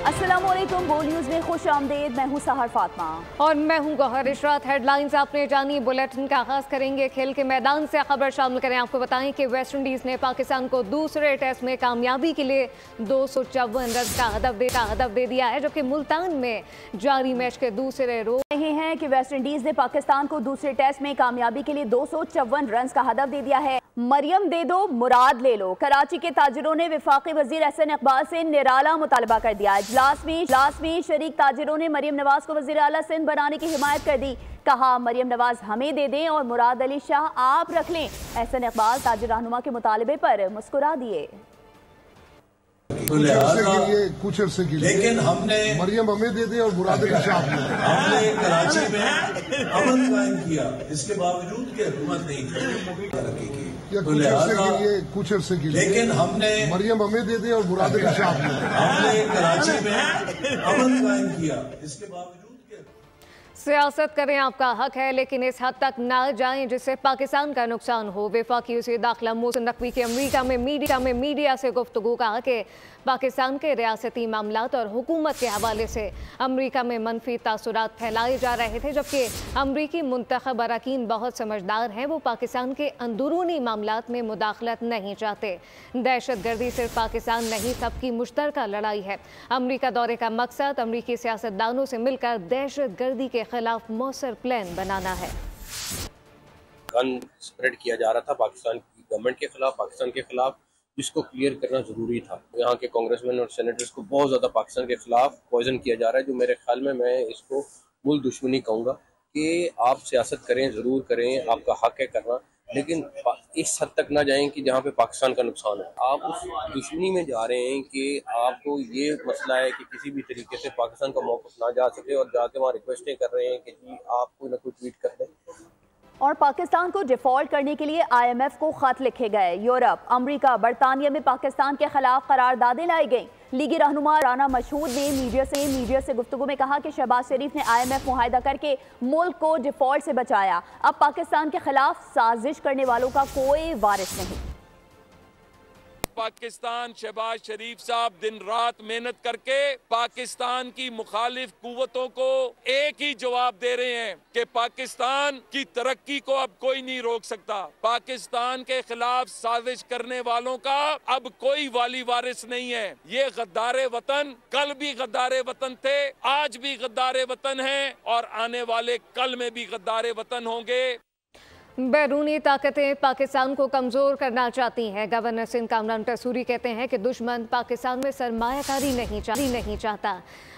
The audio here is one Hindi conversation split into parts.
अस्सलामुअलैकुम, बोल न्यूज़ में खुश आमदेद। मैं हूँ सहर फातिमा और मैं हूँ गौहर इशरात। हेडलाइंस आपने जानी। बुलेटिन का आगाज करेंगे खेल के मैदान से। खबर शामिल करें। आपको बताएं कि वेस्ट इंडीज ने पाकिस्तान को दूसरे टेस्ट में कामयाबी के लिए 254 रन का हदफ दे दिया है, जबकि मुल्तान में जारी मैच के दूसरे रोज रहे हैं कि वेस्ट इंडीज ने पाकिस्तान को दूसरे टेस्ट में कामयाबी के लिए 254 रन का हदफ दे दिया है। मरियम दे दो, मुराद ले लो। कराची के ताजिरों ने वफाकी वजीर एहसन इकबाल से निराला मुतालबा कर दिया। इजलास में शरीक ताजिरों ने मरियम नवाज को वजीर आला सिंध बनाने की हिमायत कर दी। कहा, मरियम नवाज हमें दे दें और मुराद अली शाह आप रख लें। एहसन इकबाल ताजिर रहनुमा के मुतालबे पर मुस्कुरा दिए। कुछ अरसे के लिए लेकिन हमने मरियम हमें दे दे और मुराद अली शाह हमने कराची में अमन कायम किया, इसके बावजूद कि हुकूमत नहीं की। कुछ अरसे के लिए लेकिन हमने मरियम हमें दे दे और मुराद अली शाह हमने कराची में अमन कायम किया, इसके बावजूद सियासत करें आपका हक है, लेकिन इस हद तक ना जाएं जिससे पाकिस्तान का नुकसान हो। वफाकी वज़ीर दाखिला मोहसिन नकवी के अमरीका में मीडिया से गुफ्तगू कहा कि पाकिस्तान के रियासती मामलात और हुकूमत के हवाले से अमरीका में मनफी तासुरात फैलाए जा रहे थे, जबकि अमरीकी मुंतखब अरकान बहुत समझदार हैं। वो पाकिस्तान के अंदरूनी मामलात में मुदाखलत नहीं चाहते। दहशत गर्दी सिर्फ पाकिस्तान नहीं, सबकी मुश्तरका लड़ाई है। अमरीका दौरे का मकसद अमरीकी सियासतदानों से मिलकर दहशत गर्दी के खिलाफ मौसर प्लान बनाना है। गन स्प्रेड किया जा रहा था पाकिस्तान की गवर्नमेंट के खिलाफ, पाकिस्तान के खिलाफ, जिसको क्लियर करना ज़रूरी था। यहाँ के कांग्रेसमैन और सेनेटर्स को बहुत ज़्यादा पाकिस्तान के खिलाफ पॉइजन किया जा रहा है, जो मेरे ख्याल में मैं इसको मुल्क दुश्मनी कहूँगा कि आप सियासत करें, ज़रूर करें, आपका हक है करना, लेकिन इस हद तक ना जाएं कि जहाँ पे पाकिस्तान का नुकसान हो। आप उस दुश्मनी में जा रहे हैं कि आपको ये मसला है कि किसी भी तरीके से पाकिस्तान का मौक़िफ़ ना जा सके और जाके वहाँ रिक्वेस्टें कर रहे हैं कि जी आप कोई ना कोई ट्वीट कर दें। और पाकिस्तान को डिफॉल्ट करने के लिए IMF को खत लिखे गए। यूरोप, अमेरिका, बरतानिया में पाकिस्तान के खिलाफ करारदादें लाई गईं। लीगी रहनुमा राना मशहूद ने मीडिया से गुफ्तगू में कहा कि शहबाज शरीफ ने IMF मुआहिदा करके मुल्क को डिफॉल्ट से बचाया। अब पाकिस्तान के खिलाफ साजिश करने वालों का कोई वारिस नहीं। पाकिस्तान शहबाज शरीफ साहब दिन रात मेहनत करके पाकिस्तान की मुखालिफ कुव्वतों को एक ही जवाब दे रहे हैं कि पाकिस्तान की तरक्की को अब कोई नहीं रोक सकता। पाकिस्तान के खिलाफ साजिश करने वालों का अब कोई वाली वारिस नहीं है। ये गद्दारे वतन कल भी गद्दारे वतन थे, आज भी गद्दारे वतन हैं और आने वाले कल में भी गद्दारे वतन होंगे। बैरूनी ताकतें पाकिस्तान को कमज़ोर करना चाहती हैं। गवर्नर सिंध कामरान टसूरी कहते हैं कि दुश्मन पाकिस्तान में सरमायाकारी नहीं चाहता।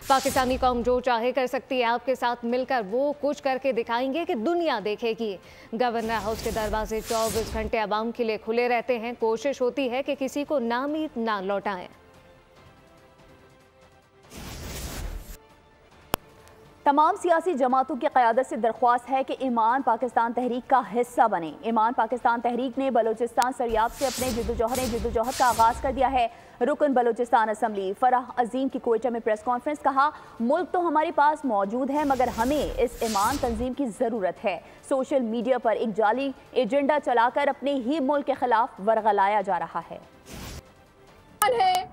पाकिस्तानी कौम जो चाहे कर सकती है, आपके साथ मिलकर वो कुछ करके दिखाएंगे कि दुनिया देखेगी। गवर्नर हाउस के दरवाजे 24 घंटे आवाम के लिए खुले रहते हैं। कोशिश होती है कि किसी को नाउम्मीद ना लौटाएं। तमाम सियासी जमातों की क़यादत से दरख्वास्त है कि ईमान पाकिस्तान तहरीक का हिस्सा बने। ईमान पाकिस्तान तहरीक ने बलोचिस्तान सरियाब से अपने जद्दोजहद का आगाज़ कर दिया है। रुकन बलोचिस्तान असम्बली फराह अजीम की कोयटा में प्रेस कॉन्फ्रेंस, कहा, मुल्क तो हमारे पास मौजूद है मगर हमें इस ईमान तंजीम की ज़रूरत है। सोशल मीडिया पर एक जाली एजेंडा चलाकर अपने ही मुल्क के खिलाफ वर्गलाया जा रहा है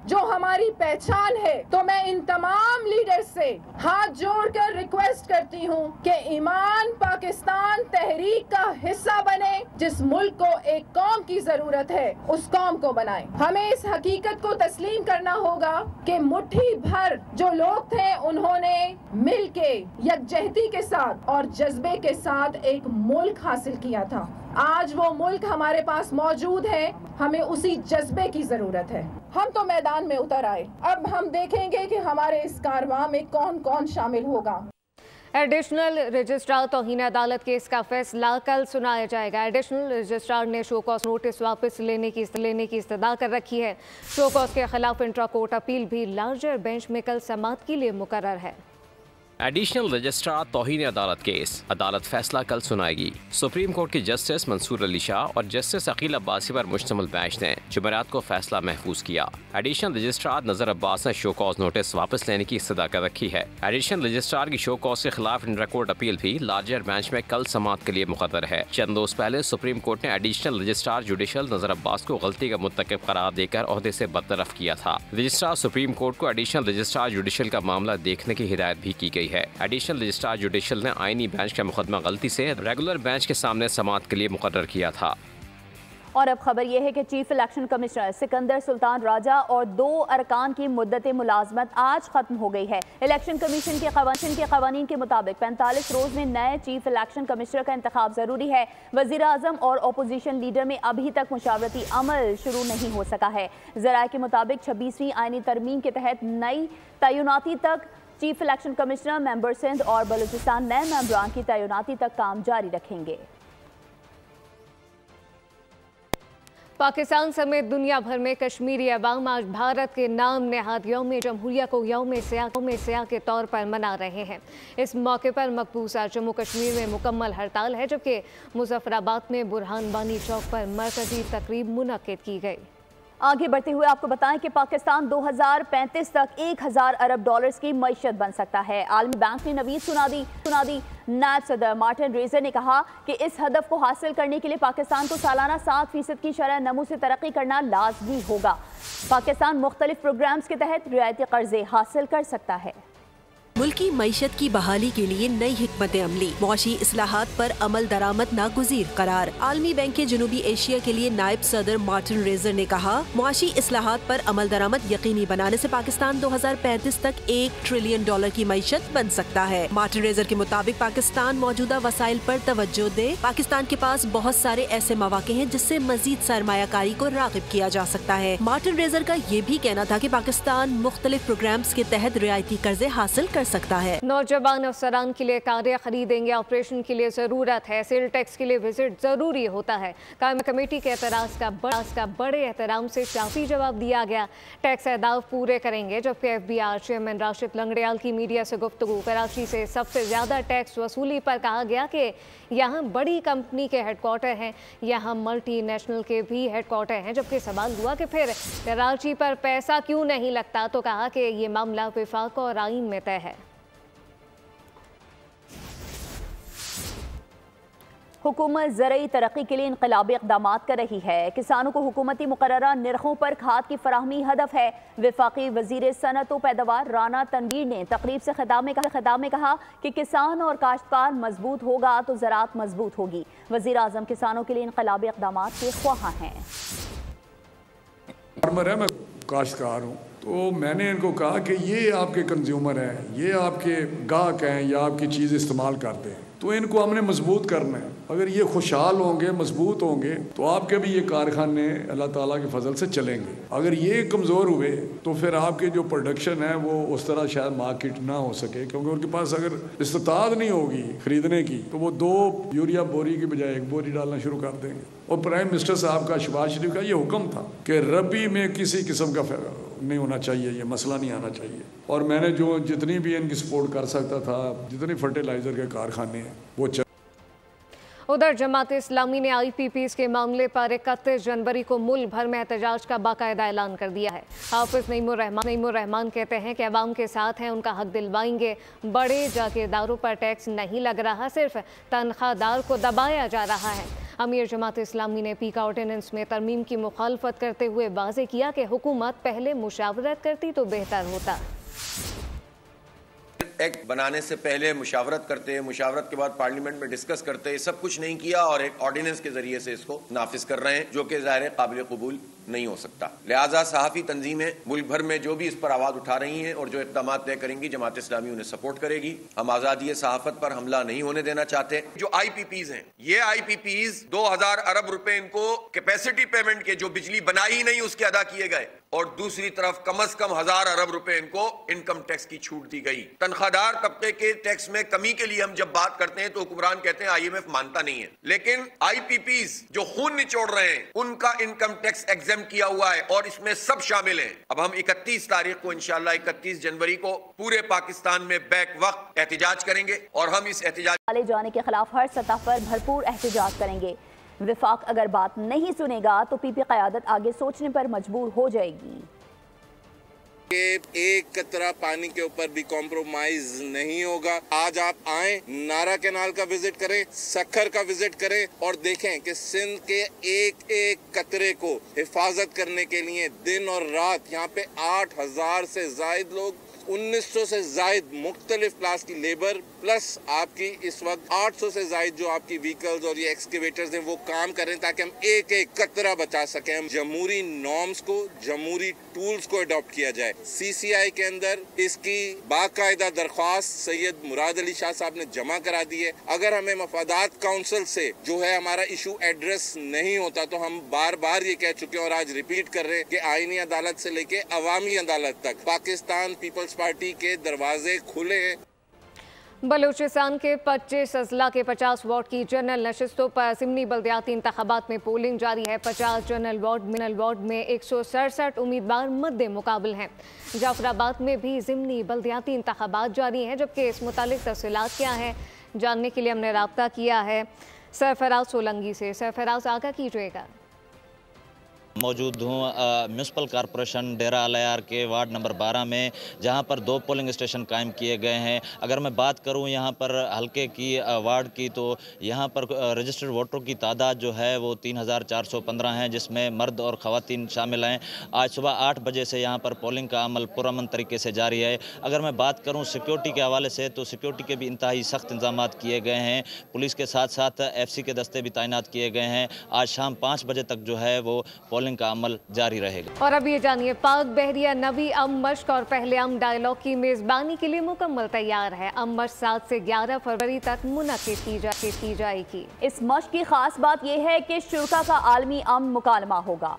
जो हमारी पहचान है। तो मैं इन तमाम लीडर्स से हाथ जोड़कर रिक्वेस्ट करती हूँ कि ईमान पाकिस्तान तहरीक का हिस्सा बने। जिस मुल्क को एक कौम की जरूरत है उस कौम को बनाएं। हमें इस हकीकत को तस्लीम करना होगा कि मुट्ठी भर जो लोग थे उन्होंने मिलके यकजहती के साथ और जज्बे के साथ एक मुल्क हासिल किया था। आज वो मुल्क हमारे पास मौजूद है, हमें उसी जज्बे की जरूरत है। हम तो मैदान में उतर आए, अब हम देखेंगे कि हमारे इस कारवां में कौन कौन शामिल होगा। एडिशनल रजिस्ट्रार तौहीन अदालत केस का फैसला कल सुनाया जाएगा। एडिशनल रजिस्ट्रार ने शो कॉज नोटिस वापस लेने की इस्तदा कर रखी है। शो कॉज के खिलाफ इंट्रा कोर्ट अपील भी लार्जर बेंच में कल समाअत के लिए मुकर्रर है। एडिशनल रजिस्ट्रार तौहीन अदालत केस, अदालत फैसला कल सुनाएगी। सुप्रीम कोर्ट के जस्टिस मंसूर अली शाह और जस्टिस अकील अब्बासी पर मुश्तमिल बेंच ने जुमेरात को फैसला महफूज किया। एडिशनल रजिस्ट्रार नजर अब्बास ने शो कॉज नोटिस वापस लेने की इस्तदा कर रखी है। एडिशनल रजिस्ट्रार की शो कॉज के खिलाफ इंटर कोर्ट अपील भी लार्जर बेंच में कल समाअत के लिए मुकर्रर है। चंद रोज पहले सुप्रीम कोर्ट ने एडिशनल रजिस्ट्रार जुडिशल नजर अब्बास को गलती का मुर्तकिब करार देकर ओहदे से बरतरफ किया था। रजिस्ट्रार सुप्रीम कोर्ट को एडिशनल रजिस्ट्रार जुडिशल का मामला देखने की हिदायत भी की गई है। एडिशनल रजिस्ट्रार जुडिशल ने आईनी बेंच का मुकदमा गलती से रेगुलर बेंच के सामने समाअत के लिए मुकर्रर किया था। और अब खबर यह है कि chief election commissioner Sikandar Sultan Raja और 2 अरकान की मुद्दत मुलाजमत आज खत्म हो गई है। इलेक्शन कमीशन के कवानीन के मुताबिक 45 रोज में नए चीफ इलेक्शन कमिश्नर का इंतखाब जरूरी है। वजीर आजम और अपोजिशन लीडर में अभी तक मुशावरती अमल शुरू नहीं हो सका है। जराये के मुताबिक 26वीं आईनी तरमीम के तहत नई तैनाती तक chief election commissioner member Sindh और बलूचिस्तान नए मेंबरान की तैनाती तक काम जारी रखेंगे। पाकिस्तान समेत दुनिया भर में कश्मीरी अवाम आज भारत के नाम नेहाद यौम जमहूरिया को यौम सियाह के तौर पर मना रहे हैं। इस मौके पर मकबूजा जम्मू कश्मीर में मुकम्मल हड़ताल है, जबकि मुजफ्फराबाद में बुरहान बानी चौक पर मरकजी तकरीब मुनक्किद की गई। आगे बढ़ते हुए आपको बताएं कि पाकिस्तान 2035 तक 1000 अरब डॉलर्स की मईशत बन सकता है। आलमी बैंक ने नवीद सुना दी। नायब सदर मार्टिन रेजर ने कहा कि इस हदफ को हासिल करने के लिए पाकिस्तान को सालाना 7% की शरह नमू से तरक्की करना लाजमी होगा। पाकिस्तान मुख्तलिफ प्रोग्राम्स के तहत रियायती कर्जे हासिल कर सकता है। मुल्की मईशत की बहाली के लिए नई हिकमत अमली, मुआशी इस्लाहात पर अमल दरामद नागुज़ीर करार। आलमी बैंक के जनूबी एशिया के लिए नायब सदर मार्टिन रेजर ने कहा, मुआशी इस्लाहात पर अमल दरामद यकीनी बनाने से पाकिस्तान 2035 तक $1 ट्रिलियन की मईशत बन सकता है। मार्टिन रेजर के मुताबिक पाकिस्तान मौजूदा वसाइल पर तवज्जो दे। पाकिस्तान के पास बहुत सारे ऐसे मौके हैं जिससे मजीद सरमायाकारी को राग़िब किया जा सकता है। मार्टिन रेजर का ये भी कहना था कि पाकिस्तान मुख्तलिफ प्रोग्राम्स के तहत रियायती कर्जे हासिल कर सकता है। नौजवान अफसरान के लिए कारें खरीदेंगे, ऑपरेशन के लिए जरूरत है, सेल टैक्स के लिए विजिट जरूरी होता है। कायम कमेटी के एतराज का बड़े एहतराम से शाफी जवाब दिया गया। टैक्स अहदाफ पूरे करेंगे, जबकि FBR चेयरमैन राशिद लंगड़ियाल की मीडिया से गुफ्तगू। कराची से सबसे ज्यादा टैक्स वसूली पर कहा गया कि यहाँ बड़ी कंपनी के हेडक्वार्टर हैं, यहाँ मल्टीनेशनल के भी हेडक्वार्टर हैं। जबकि सवाल हुआ कि फिर कराची पर पैसा क्यों नहीं लगता, तो कहा कि ये मामला विफाक और आईन में तय है। हुकूमत ज़रई तरक्की के लिए इनकलाबी इक़दाम कर रही है। किसानों को हुकूमती मुकर्ररा निर्खों पर खाद की फराहमी हदफ है। वफाकी वज़ीर सनअत व पैदावार राना तनवीर ने तकरीब से खिताब में कहा कि किसान और काश्तकार मजबूत होगा तो ज़राअत मजबूत होगी। वज़ीर आज़म किसानों के लिए इनकलाबी इक़दाम के ख्वाह हैं। मैं काश्तकार हूँ, तो मैंने इनको कहा कि ये आपके कंज्यूमर हैं, ये आपके गाहक हैं, या आपकी चीज़ इस्तेमाल करते हैं, तो इनको हमने मजबूत करना है। अगर ये खुशहाल होंगे, मजबूत होंगे, तो आपके भी ये कारखाने अल्लाह ताला के फजल से चलेंगे। अगर ये कमज़ोर हुए तो फिर आपके जो प्रोडक्शन है वो उस तरह शायद मार्केट ना हो सके, क्योंकि उनके पास अगर इस्तात नहीं होगी ख़रीदने की तो वो 2 यूरिया बोरी की बजाय 1 बोरी डालना शुरू कर देंगे। और प्राइम मिनिस्टर साहब का, शहबाज शरीफ का ये हुक्म था कि रबी में किसी किस्म का नहीं होना चाहिए, ये मसला नहीं आना चाहिए। और मैंने जो जितनी भी इनकी सपोर्ट कर सकता था, जितने फर्टिलाइज़र के कारखाने हैं वो उधर जमात इस्लामी ने IPPs के मामले पर 31 जनवरी को मुल्क भर में एहतजाज का बाकायदा ऐलान कर दिया है। हाफिज नईमुर रहमान कहते हैं कि अवाम के साथ हैं, उनका हक दिलवाएंगे। बड़े जागीरदारों पर टैक्स नहीं लग रहा, सिर्फ तनख्वाहदार को दबाया जा रहा है। अमीर जमात इस्लामी ने पीका ऑर्डिनेंस में तरमीम की मुखालफत करते हुए वाज़ेह किया कि हुकूमत पहले मुशावरत करती तो बेहतर होता। एक्ट बनाने से पहले मुशावरत करते, मुशावरत के बाद पार्लियामेंट में डिस्कस करते, सब कुछ नहीं किया और एक ऑर्डिनेंस के जरिए से इसको नाफिज कर रहे हैं, जो कि ज़ाहिर काबिल कबूल नहीं हो सकता। लिहाजा सहाफ़ी तंजीमें मुल्क भर में जो भी इस पर आवाज़ उठा रही हैं और जो इक़दाम तय करेंगी, जमात इस्लामी उन्हें सपोर्ट करेगी। हम आज़ादी सहाफ़त पर हमला नहीं होने देना चाहते। जो IPPs हैं, ये IPPs 2000 अरब रुपए इनको कैपेसिटी पेमेंट के, जो बिजली बनाई ही नहीं उसके अदा किए गए, और दूसरी तरफ कम से कम 1000 अरब रुपए इनको इनकम टैक्स की छूट दी गई। तनख्वाहदार तबके के टैक्स में कमी के लिए हम जब बात करते हैं तो हुक्मरान कहते हैं IMF मानता नहीं है, लेकिन IPPs जो खून निचोड़ रहे हैं उनका इनकम टैक्स एग्जाम किया हुआ है और इसमें सब शामिल हैं। अब हम 31 तारीख को इंशाल्लाह 31 जनवरी को पूरे पाकिस्तान में बैक वक्त एहतजाज करेंगे और हम इस एहतजाज वाले जाने के खिलाफ हर सतह पर भरपूर एहतजाज करेंगे। विफाक अगर बात नहीं सुनेगा तो पीपी क़यादत आगे सोचने पर मजबूर हो जाएगी। एक कतरा पानी के ऊपर भी कॉम्प्रोमाइज नहीं होगा। आज आप आए, नारा कैनाल का विजिट करें, सखर का विजिट करें और देखें कि सिंध के एक एक कतरे को हिफाजत करने के लिए दिन और रात यहाँ पे 8,000 से जायद लोग, 1900 से जायद मुख्तलिफ क्लास की लेबर प्लस आपकी इस वक्त 800 से जायद जो आपकी व्हीकल्स और ये एक्सकेवेटर्स हैं वो काम करें ताकि हम एक एक कतरा बचा सकें। हम जमहूरी नॉर्म्स को, जमहूरी टूल्स को अडॉप्ट किया जाए। CCI के अंदर इसकी बाकायदा दरख्वास्त सैयद मुराद अली शाह साहब ने जमा करा दी है। अगर हमें मफादात काउंसिल से जो है हमारा इशू एड्रेस नहीं होता तो हम बार बार ये कह चुके हैं और आज रिपीट कर रहे हैं कि आईनी अदालत से लेके अवामी अदालत तक पाकिस्तान पीपल्स पार्टी के दरवाजे खुले हैं। बलूचिस्तान के 25 अजला के 50 वार्ड की जनरल नशिस्तों पर ज़िमनी बल्दियाती इंतखाबात में पोलिंग जारी है। 50 जनरल वार्ड में 167 उम्मीदवार मद्दे मुकाबल हैं। जाफराबाद में भी ज़िमनी बल्दियाती इंतखाबात जारी हैं, जबकि इस मुतालिक तफसीलात क्या हैं जानने के लिए हमने रब्ता किया है सरफराज सोलंगी से। सरफराज आगाह कीजिएगा। मौजूद हूँ म्यूनसिपल कॉरपोरेशन डेरा अलयार के वार्ड नंबर 12 में, जहाँ पर 2 पोलिंग स्टेशन कायम किए गए हैं। अगर मैं बात करूँ यहाँ पर हल्के की वार्ड की तो यहाँ पर रजिस्टर्ड वोटरों की तादाद जो है वो 3,415 हैं, जिसमें मर्द और ख़वातीन शामिल हैं। आज सुबह 8 बजे से यहाँ पर पोलिंग का अमल पुरअमन तरीके से जारी है। अगर मैं बात करूँ सिक्योरिटी के हवाले से तो सिक्योरिटी के भी इंतहाई सख्त इंतजाम किए गए हैं। पुलिस के साथ साथ FC के दस्ते भी तैनात किए गए हैं। आज शाम 5 बजे तक जो है वो पोलिंग का अमल जारी रहेगा। और अब ये जानिए, पाक बहरिया नवी अम मश्क और पहले अम डायलॉग की मेजबानी के लिए मुकम्मल तैयार है। अम मश्क 7 से 11 फरवरी तक मुनक्किद की जाएगी। इस मश्क की खास बात यह है कि शुरा का आलमी अमन मुकालमा होगा।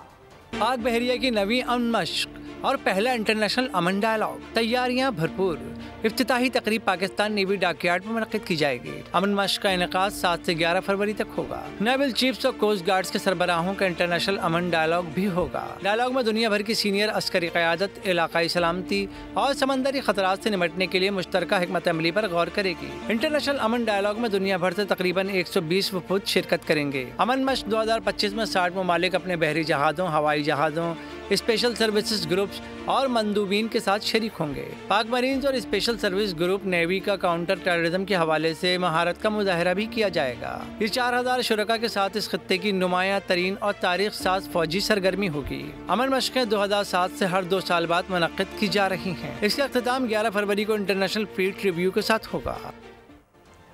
पाक बहरिया की नवी अमन मश्क और पहला इंटरनेशनल अमन डायलॉग, तैयारियां भरपूर। इफ्तिताही तकरीब पाकिस्तान नेवी डॉकयार्ड में मुनक्किद की जाएगी। अमन मश्क का इनेकाद 7 से 11 फरवरी तक होगा। नेवल चीफ्स और कोस्ट गार्ड्स के सरबराहों का इंटरनेशनल अमन डायलॉग भी होगा। डायलॉग में दुनिया भर की सीनियर अस्करी क़यादत इलाकाई सलामती और समंदरी खतरात से निपटने के लिए मुश्तरका हिकमत अमली पर गौर करेगी। इंटरनेशनल अमन डायलॉग में दुनिया भर से तकरीबन 120 वफूद शिरकत करेंगे। अमन मश्क 2025 में 60 ममालिक अपने बहरी जहाज़ों, हवाई जहाज़ों, स्पेशल सर्विसेज ग्रुप्स और मंदूबीन के साथ शरीक होंगे। पाक मरीन्स और स्पेशल सर्विस ग्रुप नेवी का काउंटर टेररिज्म के हवाले से महारत का मुजाहरा भी किया जाएगा। ये 4000 शुरका के साथ इस खित्ते की नुमाया तरीन और तारीख साज फौजी सरगर्मी होगी। अमन मश्कें 2007 से हर 2 साल बाद मुनक्किद की जा रही हैं। इसका अख्तिताम 11 फरवरी को इंटरनेशनल फील्ड रिव्यू के साथ होगा।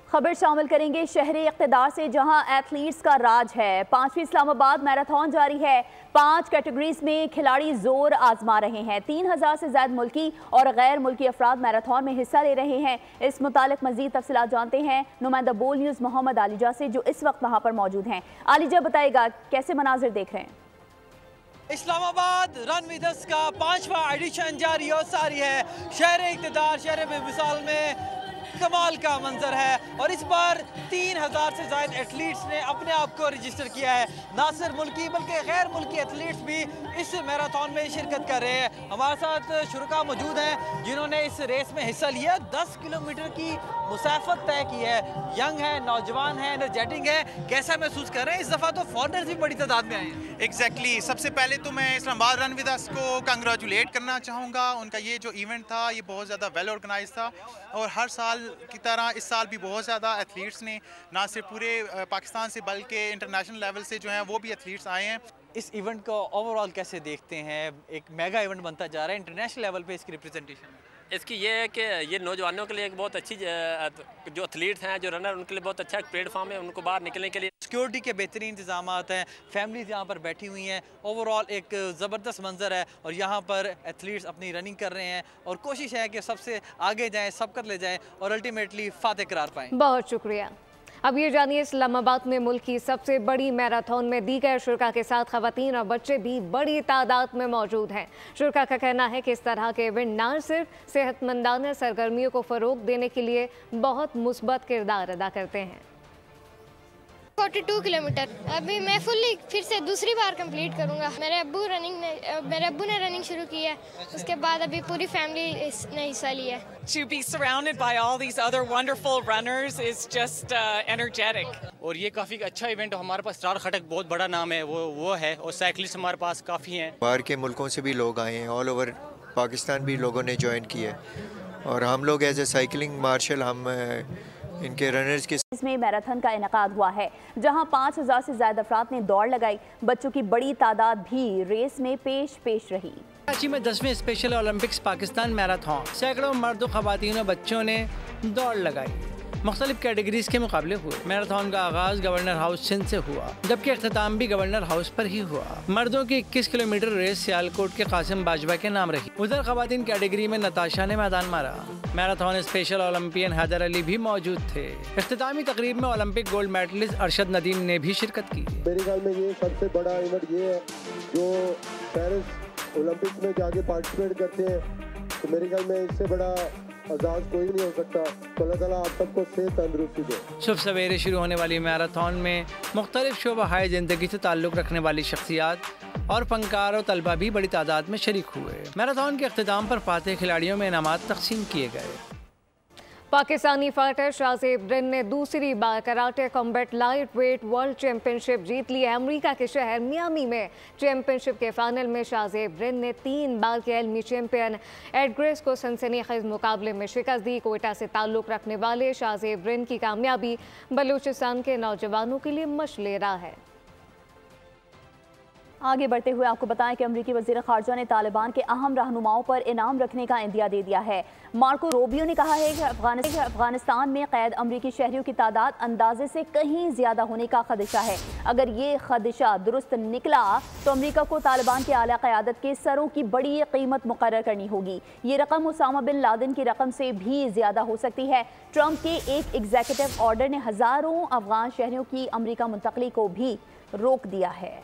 खबर शामिल करेंगे शहरी इक़्तिदार से, जहां एथलीट्स का राज है। 5वीं इस्लामाबाद मैराथन जारी है। 5 कैटेगरीज में खिलाड़ी जोर आजमा रहे हैं। 3000 से ज्यादा मुल्की और गैर मुल्की अफराद मैराथन में हिस्सा ले रहे हैं। इस मुतालिक मजीद तफसीलात जानते हैं नुमाइंदा बोल न्यूज़ मोहम्मद आलिजा से, जो इस वक्त वहां पर मौजूद हैं। आलिजा, बताएगा कैसे मनाजिर देख रहे हैं? इस्लामाबाद रन विद अस का 5वां एडिशन जारी और सारी है। शहर इक़्तिदार, शहर में मिसाल में कमाल का मंजर है और इस बार 3000 से ज़ायद एथलीट्स ने अपने आप को रजिस्टर किया है। ना सिर्फ मुल्की बल्कि गैर मुल्की एथलीट्स भी इस मैराथन में शिरकत कर रहे हैं। हमारे साथ शुरका मौजूद हैं जिन्होंने इस रेस में हिस्सा लिया। 10 किलोमीटर की मुसाफत तय की है। यंग है, नौजवान है, एनर्जेटिक है। कैसा महसूस कर रहे हैं? इस दफ़ा तो फॉरनर्स भी बड़ी तादाद में आए हैं। एग्जैक्टली सबसे पहले तो मैं इस्लामाबाद रन विद अस को कंग्रेचुलेट करना चाहूँगा। उनका ये जो इवेंट था ये बहुत ज़्यादा वेल ऑर्गेनाइज था और हर साल की तरह इस साल भी बहुत ज़्यादा एथलीट्स ने ना सिर्फ पूरे पाकिस्तान से बल्कि इंटरनेशनल लेवल से जो हैं वो भी एथलीट्स आए हैं। इस इवेंट को ओवरऑल कैसे देखते हैं? एक मेगा इवेंट बनता जा रहा है इंटरनेशनल लेवल पे इसकी रिप्रेजेंटेशन। इसकी ये है कि ये नौजवानों के लिए एक बहुत अच्छी, जो एथलीट्स हैं, जो रनर, उनके लिए बहुत अच्छा प्लेटफॉर्म है उनको बाहर निकलने के लिए। सिक्योरिटी के बेहतरीन इंतजाम हैं, फैमिलीज यहाँ पर बैठी हुई हैं। ओवरऑल एक ज़बरदस्त मंजर है और यहाँ पर एथलीट्स अपनी रनिंग कर रहे हैं और कोशिश है कि सबसे आगे जाएँ, सब कर ले जाएँ और अल्टीमेटली फातेह करार पाएँ। बहुत शुक्रिया। अब ये जानिए, इस्लामाबाद में मुल्क की सबसे बड़ी मैराथन में दीगर शुरका के साथ खवातीन और बच्चे भी बड़ी तादाद में मौजूद हैं। शुरका का कहना है कि इस तरह के इवेंट न सिर्फ सेहतमंदाना सरगर्मियों को फ़रोग देने के लिए बहुत मुस्बत किरदार अदा करते हैं। 42 किलोमीटर। अभी मैं फुल्ली फिर से दूसरी बार कंप्लीट करूंगा। मेरे अब्बू ने रनिंग शुरू की है, उसके बाद अभी पूरी फैमिली ने हिस्सा लिया है। To be surrounded by all these other wonderful runners is just energetic. और ये काफ़ी अच्छा इवेंट हमारे पास स्टार खटक बहुत बड़ा नाम है वो है, और साइकिलिस्ट हमारे पास काफ़ी हैं। बाहर के मुल्कों से भी लोग आए हैं, ऑल ओवर पाकिस्तान भी लोगों ने ज्वाइन किया है, और हम लोग एज ए साइकिलिंग मार्शल हम इनके रनर्स के इसमें मैराथन का इनेकाद हुआ है, जहां 5000 से ज्यादा अफराद ने दौड़ लगाई। बच्चों की बड़ी तादाद भी रेस में पेश रही। कराची में 10वें स्पेशल ओलंपिक्स पाकिस्तान मैराथन, सैकड़ों मर्दों, खवातीन और बच्चों ने दौड़ लगाई। मुख्तलिफ कैटेगरीज के मुकाबले हुए। मैराथन का आगाज गवर्नर हाउस सिंध से हुआ, जबकि अख्ताम भी गवर्नर हाउस पर ही हुआ। मर्दों की 21 किलोमीटर रेस सियालकोट के कासिम बाजवा के नाम रही। उधर खवातीन कैटेगरी में नताशा ने मैदान मारा। Marathon special olympian Haider Ali भी मौजूद थे। इख्तितामी तकरीब में olympic gold medallist Arshad Nadeem ने भी शिरकत की। मेरे ख्याल में ये सबसे बड़ा इवेंट ये है जो पेरिस ओलंपिक्स में जाके पार्टिसिपेट करते हैं, तो मेरे ख्याल में इससे बड़ा आजाद कोई नहीं हो सकता। तो अल्लाह ताला आप सबको सेहत तंदुरुस्ती दे। सुबह सवेरे शुरू होने वाली मैराथन में मुख्तलिफ शोबा ज़िंदगी से ताल्लुक़ रखने वाली शख्सियात और फनकार और तलबा भी बड़ी तादाद में शरीक हुए। मैराथन के अख्तिताम पर फातेह खिलाड़ियों में इनामात तकसीम किए गए। पाकिस्तानी फाइटर शाहज़ेब रिन ने दूसरी बार karate combat lightweight world championship जीत ली है। अमेरिका के शहर मियामी में चैंपियनशिप के फाइनल में शाहज़ेब रिन ने 3 बार के आलमी चैंपियन एड ग्रेस को सनसनीखेज मुकाबले में शिकस्त दी। कोयटा से ताल्लुक़ रखने वाले शाहज़ेब रिन की कामयाबी बलूचिस्तान के नौजवानों के लिए मशलेरा है। आगे बढ़ते हुए आपको बताएं कि अमरीकी वज़ीर ख़ारजा ने तालिबान के अहम रहनुमाओं पर इनाम रखने का इंदिया दे दिया है। मार्को रूबियो ने कहा है कि अफगानिस्तान में कैद अमरीकी शहरियों की तादाद अंदाजे से कहीं ज़्यादा होने का खदशा है। अगर ये खदशा दुरुस्त निकला तो अमरीका को तालिबान की आला क़यादत के सरों की बड़ी कीमत मुकर्रर करनी होगी। ये रकम उसामा बिन लादेन की रकम से भी ज़्यादा हो सकती है। ट्रंप के एक एग्जीक्यूटिव ऑर्डर ने हज़ारों अफगान शहरियों की अमरीका मुंतकली को भी रोक दिया है।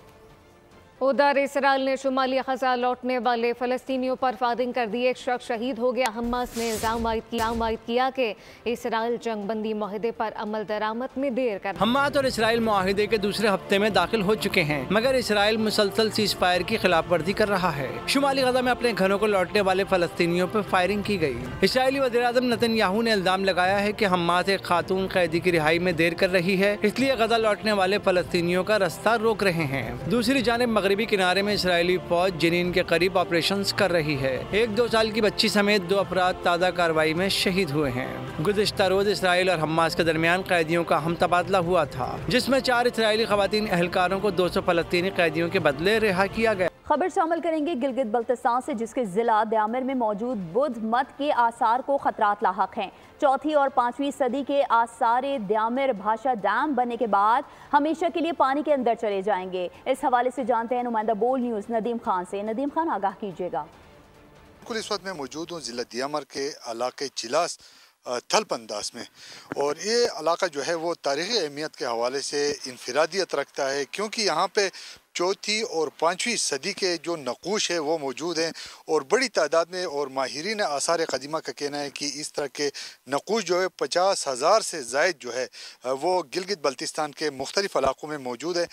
उधर इसराइल ने शुमाली ग़ज़ा लौटने वाले फ़लस्तीनियों पर फायरिंग कर दी। एक शख्स शहीद हो गया। हमास ने इल्ज़ाम आयद किया कि इसराइल जंगबंदी माहिदे पर अमल दरामद में देर कर। हमास और इसराइल माहिदे के दूसरे हफ्ते में दाखिल हो चुके हैं, मगर इसराइल मुसलसल सीज़ फायर की खिलाफ वर्जी कर रहा है। शुमाली ग़ज़ा में अपने घरों को लौटने वाले फ़लस्तीनियों पर फायरिंग की गई। इसराइली वज़ीर-ए-आज़म नेतन्याहू ने इल्ज़ाम लगाया है कि हमास एक खातून कैदी की रिहाई में देर कर रही है, इसलिए ग़ज़ा लौटने वाले फ़लस्तीनियों का रास्ता रोक रहे हैं। दूसरी जानिब मगरबी किनारे में इसराइली फौज जनीन के करीब ऑपरेशंस कर रही है। 1-2 साल की बच्ची समेत 2 अफराद ताज़ा कार्रवाई में शहीद हुए हैं। गुज़िश्ता रोज इसराइल और हमास के दरमियान कैदियों का हम तबादला हुआ था, जिसमें 4 इसराइली खवातीन एहलकारों को 200 फ़लस्तीनी कैदियों के बदले रिहा किया गया। खबर शामिल करेंगे गिलगित बल्तिस्तान से, जिसके जिला द्यामिर में मौजूद बुद्ध मत के आसार को खतरात लाहक हैं। 4वीं और 5वीं सदी के आसार द्यामिर भाषा डैम बनने के बाद हमेशा के लिए पानी के अंदर चले जाएंगे। इस हवाले से जानते हैं नुमाइंदा बोल न्यूज़ नदीम खान से। नदीम खान, आगाह कीजिएगा। बिल्कुल, इस वक्त मैं मौजूद हूँ जिला द्यामिर के इलाके चिलास थलपंदास में, और ये इलाका जो है वो तारीख़ी अहमियत के हवाले से इनफरादियत रखता है, क्योंकि यहाँ पे 4वीं और 5वीं सदी के जो नक़ूश है वो मौजूद हैं, और बड़ी तादाद में, और माहिरीन आसार क़दीमा का कहना है कि इस तरह के नक़ूश जो है 50,000 से ज़ायद जो है वो गिलगित बल्तिस्तान के मुख्तलिफ़ इलाक़ों में मौजूद है।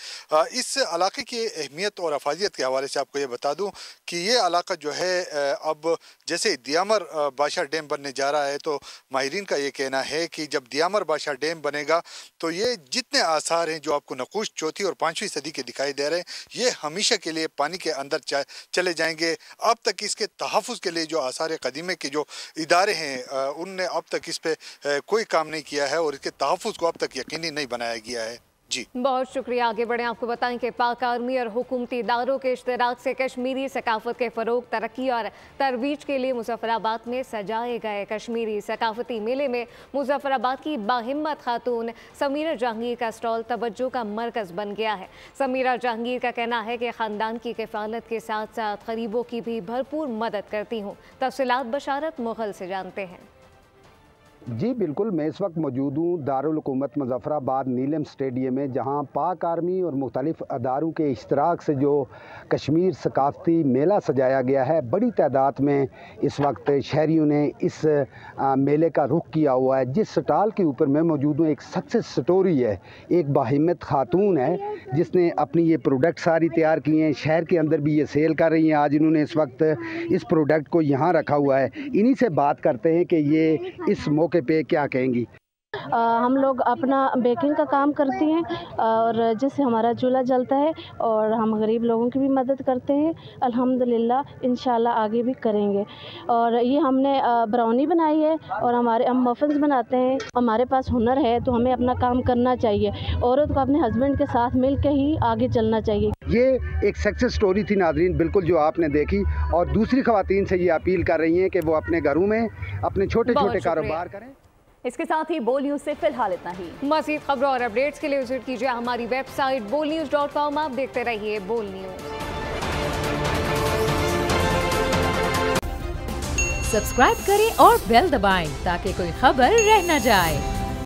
इस इलाके की अहमियत और अफादियत के हवाले से आपको ये बता दूँ कि ये इलाका जो है अब जैसे द्यामिर बादशाह डैम बनने जा रहा है, तो माहिरीन का ये कहना है कि जब द्यामिर बादशाह डैम बनेगा तो ये जितने आसार हैं जो आपको नक़ूश 4वीं और 5वीं सदी के दिखाई दे रहे हैं, ये हमेशा के लिए पानी के अंदर चले जाएंगे। अब तक इसके तहफ़्फ़ुज़ के लिए जो आसार क़दीमे के जो इदारे हैं उनने अब तक इस पर कोई काम नहीं किया है, और इसके तहफ़्फ़ुज़ को अब तक यकीनी नहीं बनाया गया है। जी बहुत शुक्रिया। आगे बढ़ें, आपको बताएं कि पाक आर्मी और हुकूमती इदारों के इश्तराक से कश्मीरी सकाफत के फ़रोग, तरक्की और तरवीज के लिए मुज़फ़्फ़राबाद में सजाए गए कश्मीरी सकाफती मेले में मुज़फ़्फ़राबाद की बाहिम्मत खातून समीरा जहांगीर का स्टॉल तवज्जो का मरकज़ बन गया है। समीरा जहांगीर का कहना है कि ख़ानदान की किफ़ालत के साथ साथ गरीबों की भी भरपूर मदद करती हूँ। तफ़सीलात बशारत मुग़ल से जानते हैं। जी बिल्कुल, मैं इस वक्त मौजूद हूँ दारुल हुकूमत मुज़फ़्फ़राबाद नीलम स्टेडियम में, जहाँ पाक आर्मी और मुख्तलिफ़ अदारों के इश्तराक से जो कश्मीर सकाफ़ती मेला सजाया गया है। बड़ी तादाद में इस वक्त शहरियों ने इस मेले का रुख किया हुआ है। जिस स्टॉल के ऊपर मैं मौजूद हूँ एक सक्सेस स्टोरी है, एक बाहिम्मत खातून है जिसने अपनी ये प्रोडक्ट सारी तैयार किए हैं, शहर के अंदर भी ये सेल कर रही हैं। आज इन्होंने इस वक्त इस प्रोडक्ट को यहाँ रखा हुआ है। इन्हीं से बात करते हैं कि ये इस मौके पे क्या कहेंगी। हम लोग अपना बेकिंग का काम करती हैं और जिससे हमारा चूल्हा जलता है और हम गरीब लोगों की भी मदद करते हैं। अल्हम्दुलिल्लाह इंशाल्लाह आगे भी करेंगे। और ये हमने ब्राउनी बनाई है और हम मफ़िन्स बनाते हैं। हमारे पास हुनर है तो हमें अपना काम करना चाहिए। औरत को अपने हस्बैंड के साथ मिल के ही आगे चलना चाहिए। ये एक सक्सेस स्टोरी थी नाज़रीन, बिल्कुल जो आपने देखी। और दूसरी ख़वातीन से ये अपील कर रही हैं कि वो अपने घरों में अपने छोटे छोटे कारोबार करें। इसके साथ ही बोल न्यूज़ से फिलहाल इतना ही। मज़ीद खबरों और अपडेट्स के लिए विजिट कीजिए हमारी वेबसाइट bolnews.com। आप देखते रहिए बोल न्यूज़। सब्सक्राइब करें और बेल दबाएं ताकि कोई खबर रह न जाए।